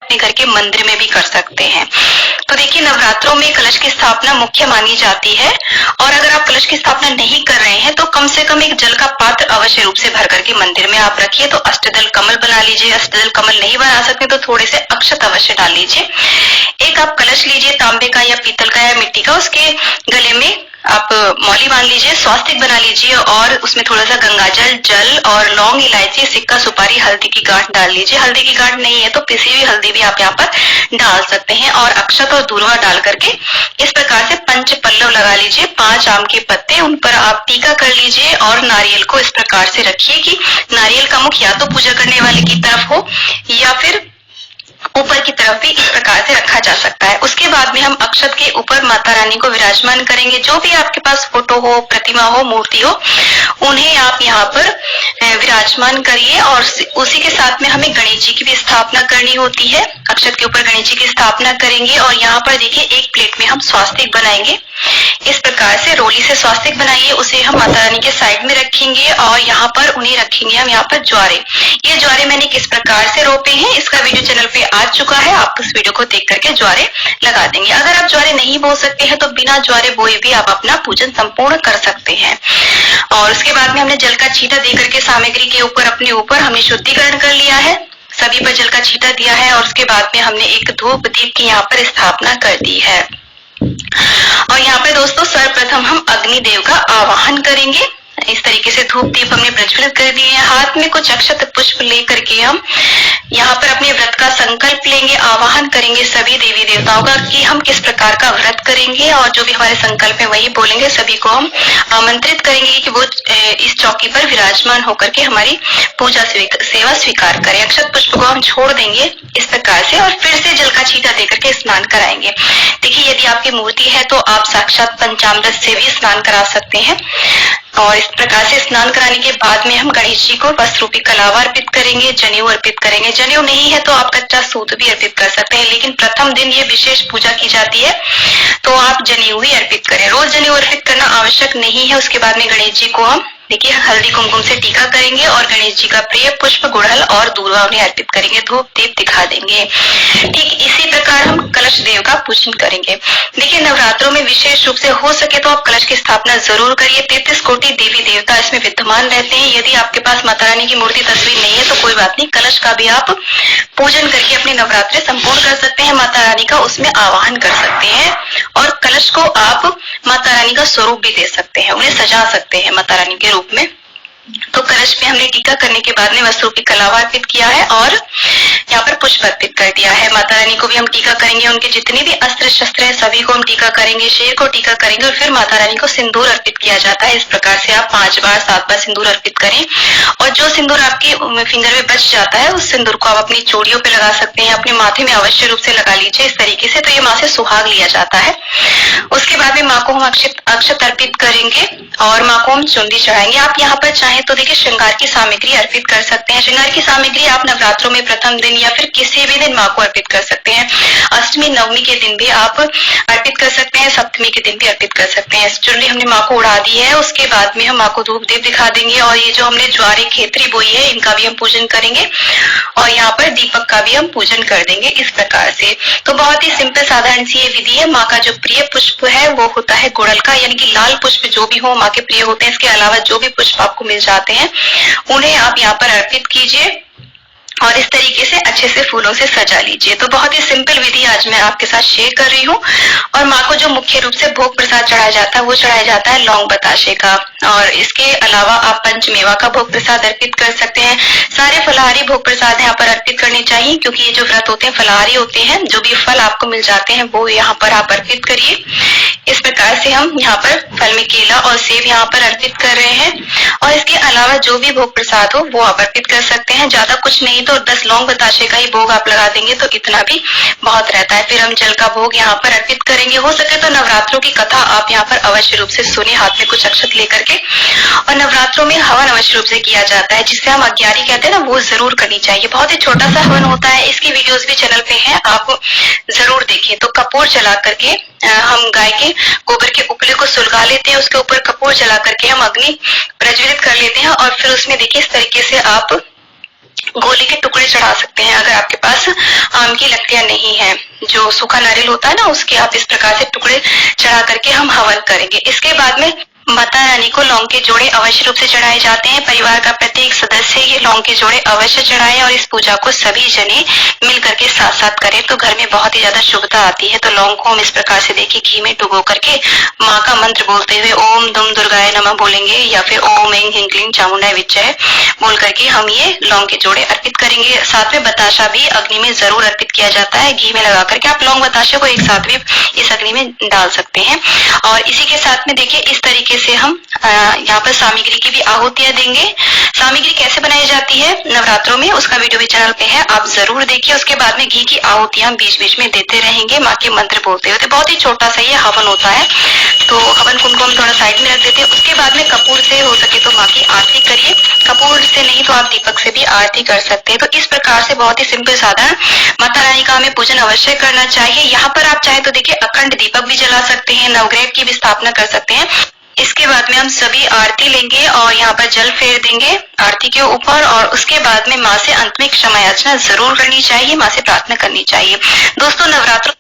अपने घर के मंदिर में भी कर सकते हैं। तो देखिए, नवरात्रों में कलश की स्थापना मुख्य मानी जाती है, और अगर आप कलश की स्थापना नहीं कर रहे हैं तो कम से कम एक जल का पात्र अवश्य रूप से भर करके मंदिर में आप रखिए। तो अष्टदल कमल बना लीजिए, अष्टदल कमल नहीं बना सकते तो थोड़े से अक्षत अवश्य डाल लीजिए। एक आप कलश लीजिए तांबे का या पीतल का या मिट्टी का, उसके गले में आप मौली बांध लीजिए, स्वास्तिक बना लीजिए और उसमें थोड़ा सा गंगाजल, जल और लौंग, इलायची, सिक्का, सुपारी, हल्दी की गांठ डाल लीजिए। हल्दी की गांठ नहीं है तो पिसी हुई हल्दी भी आप यहाँ पर डाल सकते हैं, और अक्षत और दूर्वा डाल करके इस प्रकार से पंच पल्लव लगा लीजिए। 5 आम के पत्ते, उन पर आप टीका कर लीजिए और नारियल को इस प्रकार से रखिए कि नारियल का मुख या तो पूजा करने वाले की तरफ हो या फिर ऊपर की तरफ भी इस प्रकार से रखा जा सकता है। उसके बाद में हम अक्षत के ऊपर माता रानी को विराजमान करेंगे। जो भी आपके पास फोटो हो, प्रतिमा हो, मूर्ति हो, उन्हें आप यहाँ पर विराजमान करिए, और उसी के साथ में हमें गणेश जी की भी स्थापना करनी होती है। अक्षत के ऊपर गणेश जी की स्थापना करेंगे, और यहाँ पर देखिए एक प्लेट में हम स्वास्तिक बनाएंगे। इस प्रकार से रोली से स्वास्तिक बनाइए, उसे हम माता रानी के साइड में रखेंगे, और यहाँ पर उन्हें रखेंगे हम यहाँ पर ज्वारे। ये ज्वारे मैंने किस प्रकार से रोपे हैं इसका वीडियो चैनल पे आ चुका है, आप उस वीडियो को देख करके ज्वारे लगा देंगे। अगर आप ज्वारे नहीं बो सकते हैं तो बिना ज्वारे बोए भी आप अपना पूजन संपूर्ण कर सकते हैं। और उसके बाद में हमने जल का छींटा दे करके सामग्री के ऊपर अपने ऊपर हमने शुद्धिकरण कर लिया है, सभी पर जल का छींटा दिया है, और उसके बाद में हमने एक धूप दीप की यहाँ पर स्थापना कर दी है। और यहाँ पे दोस्तों सर्वप्रथम हम अग्निदेव का आवाहन करेंगे। इस तरीके से धूप दीप हमने प्रज्वलित कर दिए हैं। हाथ में कुछ अक्षत पुष्प लेकर के हम यहाँ पर अपने व्रत का संकल्प लेंगे, आवाहन करेंगे सभी देवी देवताओं का कि हम किस प्रकार का व्रत करेंगे, और जो भी हमारे संकल्प है वही बोलेंगे। सभी को हम आमंत्रित करेंगे कि वो इस चौकी पर विराजमान होकर के हमारी पूजा सेवा स्वीकार करें। अक्षत पुष्प को हम छोड़ देंगे इस प्रकार से, और फिर से जल का छींटा देकर के स्नान कराएंगे। देखिए, यदि आपकी मूर्ति है तो आप साक्षात पंचामृत से भी स्नान करा सकते हैं। और इस प्रकार से स्नान कराने के बाद में हम गणेश जी को वस्त्र रूपी कलावा अर्पित करेंगे, जनेऊ अर्पित करेंगे। जनेऊ नहीं है तो आप कच्चा सूत भी अर्पित कर सकते हैं, लेकिन प्रथम दिन ये विशेष पूजा की जाती है तो आप जनेऊ ही अर्पित करें। रोज जनेऊ अर्पित करना आवश्यक नहीं है। उसके बाद में गणेश जी को हम देखिए हल्दी कुमकुम से टीका करेंगे, और गणेश जी का प्रिय पुष्प गुड़हल और दूर्वा उन्हें अर्पित करेंगे, धूप दीप दिखा देंगे। ठीक इसी प्रकार हम कलश देव का पूजन करेंगे। देखिए, नवरात्रों में विशेष रूप से हो सके तो आप कलश की स्थापना जरूर करिए। 33 कोटि देवी देवता इसमें विद्यमान रहते हैं। यदि आपके पास माता रानी की मूर्ति तस्वीर नहीं है तो कोई बात नहीं, कलश का भी आप पूजन करके अपने नवरात्रि संपूर्ण कर सकते हैं। माता रानी का उसमें आवाहन कर सकते हैं, और कलश को आप माता रानी का स्वरूप भी दे सकते हैं, उन्हें सजा सकते हैं माता रानी के रूप में। तो कलश पे हमने टीका करने के बाद में वस्त्रों की कलावा अर्पित किया है, और यहाँ पर पुष्प अर्पित कर दिया है। माता रानी को भी हम टीका करेंगे, उनके जितने भी अस्त्र शस्त्र हैं सभी को हम टीका करेंगे, शेर को टीका करेंगे, और फिर माता रानी को सिंदूर अर्पित किया जाता है। इस प्रकार से आप 5 बार 7 बार सिंदूर अर्पित करें, और जो सिंदूर आपके फिंगर में बच जाता है उस सिंदूर को आप अपनी चूड़ियों पे लगा सकते हैं, अपने माथे में अवश्य रूप से लगा लीजिए इस तरीके से, तो ये माँ से सुहाग लिया जाता है। उसके बाद में माँ को हम अक्षत अर्पित करेंगे और माँ को हम चुनरी चढ़ाएंगे। आप यहाँ पर चाहें तो देखिए श्रृंगार की सामग्री अर्पित कर सकते हैं। श्रृंगार की सामग्री आप नवरात्रों में प्रथम दिन या फिर किसी भी दिन माँ को अर्पित कर सकते हैं। अष्टमी नवमी के दिन भी आप अर्पित कर सकते हैं, सप्तमी के दिन भी अर्पित कर सकते हैं। चुनरी हमने माँ को उड़ा दी है। उसके बाद में हम माँ को धूप दीप दिखा देंगे, और ये जो हमने ज्वारे खेतरी बोई है इनका भी हम पूजन करेंगे, और यहाँ पर दीपक का भी हम पूजन कर देंगे इस प्रकार से। तो बहुत ही सिंपल साधारण सी ये विधि है। माँ का जो प्रिय पुष्प है वो होता है गुड़हल का, यानी कि लाल पुष्प जो भी हो माँ के प्रिय होते हैं। इसके अलावा जो भी पुष्प आपको मिल जाते हैं उन्हें आप यहाँ पर अर्पित कीजिए, और इस तरीके से अच्छे से फूलों से सजा लीजिए। तो बहुत ही सिंपल विधि आज मैं आपके साथ शेयर कर रही हूँ। और माँ को जो मुख्य रूप से भोग प्रसाद चढ़ाया जाता है वो चढ़ाया जाता है लौंग बताशे का, और इसके अलावा आप पंचमेवा का भोग प्रसाद अर्पित कर सकते हैं। सारे फलाहारी भोग प्रसाद यहाँ पर अर्पित करने चाहिए, क्योंकि ये जो व्रत होते हैं फलाहारी होते हैं। जो भी फल आपको मिल जाते हैं वो यहाँ पर आप अर्पित करिए। इस प्रकार से हम यहाँ पर फल में केला और सेब यहाँ पर अर्पित कर रहे हैं, और इसके अलावा जो भी भोग प्रसाद हो वो आप अर्पित कर सकते हैं। ज्यादा कुछ नहीं तो 10 लौंग बताशे का ही भोग आप लगा देंगे तो इतना भी बहुत रहता है। फिर हम जल का भोग यहाँ पर अर्पित करेंगे। हो सके तो नवरात्रों की कथा आप यहाँ पर अवश्य रूप से सुने, हाथ में कुछ अक्षत लेकर के। और नवरात्रों में हवन अवश्य रूप से किया जाता है, जिससे हम अग्यारी कहते हैं ना, वो जरूर करनी चाहिए। बहुत ही छोटा सा हवन होता है, इसकी वीडियोस भी चैनल पे हैं, आप जरूर देखें। तो कपूर जला करके हम गाय के गोबर के उपले को सुलगा लेते हैं, उसके ऊपर कपूर जला करके हम अग्नि प्रज्वलित कर लेते हैं, और फिर उसमें देखिए इस तरीके से आप गोले के टुकड़े चढ़ा सकते हैं। अगर आपके पास आम की लकड़ियां नहीं है, जो सूखा नारियल होता है ना, उसके आप इस प्रकार से टुकड़े चढ़ा करके हम हवन करेंगे। इसके बाद में माता रानी को लौंग के जोड़े अवश्य रूप से चढ़ाए जाते हैं। परिवार का प्रत्येक सदस्य ये लौंग के जोड़े अवश्य चढ़ाए और इस पूजा को सभी जने मिल करके साथ साथ करें तो घर में बहुत ही ज्यादा शुभता आती है। तो लौंग को हम इस प्रकार से देखिए घी में डुबो करके माँ का मंत्र बोलते हुए ओम दुम दुर्गाय नमः बोलेंगे या फिर ओम ऐं ह्रीं क्लीं चामुंडाय विच्चय बोल करके हम ये लौंग के जोड़े अर्पित करेंगे। साथ में बताशा भी अग्नि में जरूर अर्पित किया जाता है। घी में लगा करके आप लौंग बताशे को एक साथ भी इस अग्नि में डाल सकते हैं। और इसी के साथ में देखिए इस तरीके से हम यहाँ पर सामग्री की भी आहुतियां देंगे। सामग्री कैसे बनाई जाती है नवरात्रों में, उसका वीडियो भी चैनल पे है, आप जरूर देखिए। उसके बाद में घी की आहुतियां बीच बीच में देते रहेंगे माँ के मंत्र बोलते हुए। तो बहुत ही छोटा सा ये हवन होता है, तो हवन कुंड को हम थोड़ा साइड में रख देते हैं। उसके बाद में कपूर से हो सके तो माँ की आरती करिए, कपूर से नहीं तो आप दीपक से भी आरती कर सकते हैं। तो इस प्रकार से बहुत ही सिंपल साधारण माता रानी का हमें पूजन अवश्य करना चाहिए। यहाँ पर आप चाहे तो देखिए अखंड दीपक भी जला सकते हैं, नवग्रह की भी स्थापना कर सकते हैं। इसके बाद में हम सभी आरती लेंगे और यहाँ पर जल फेर देंगे आरती के ऊपर, और उसके बाद में माँ से अंत में क्षमा याचना जरूर करनी चाहिए, माँ से प्रार्थना करनी चाहिए। दोस्तों नवरात्रों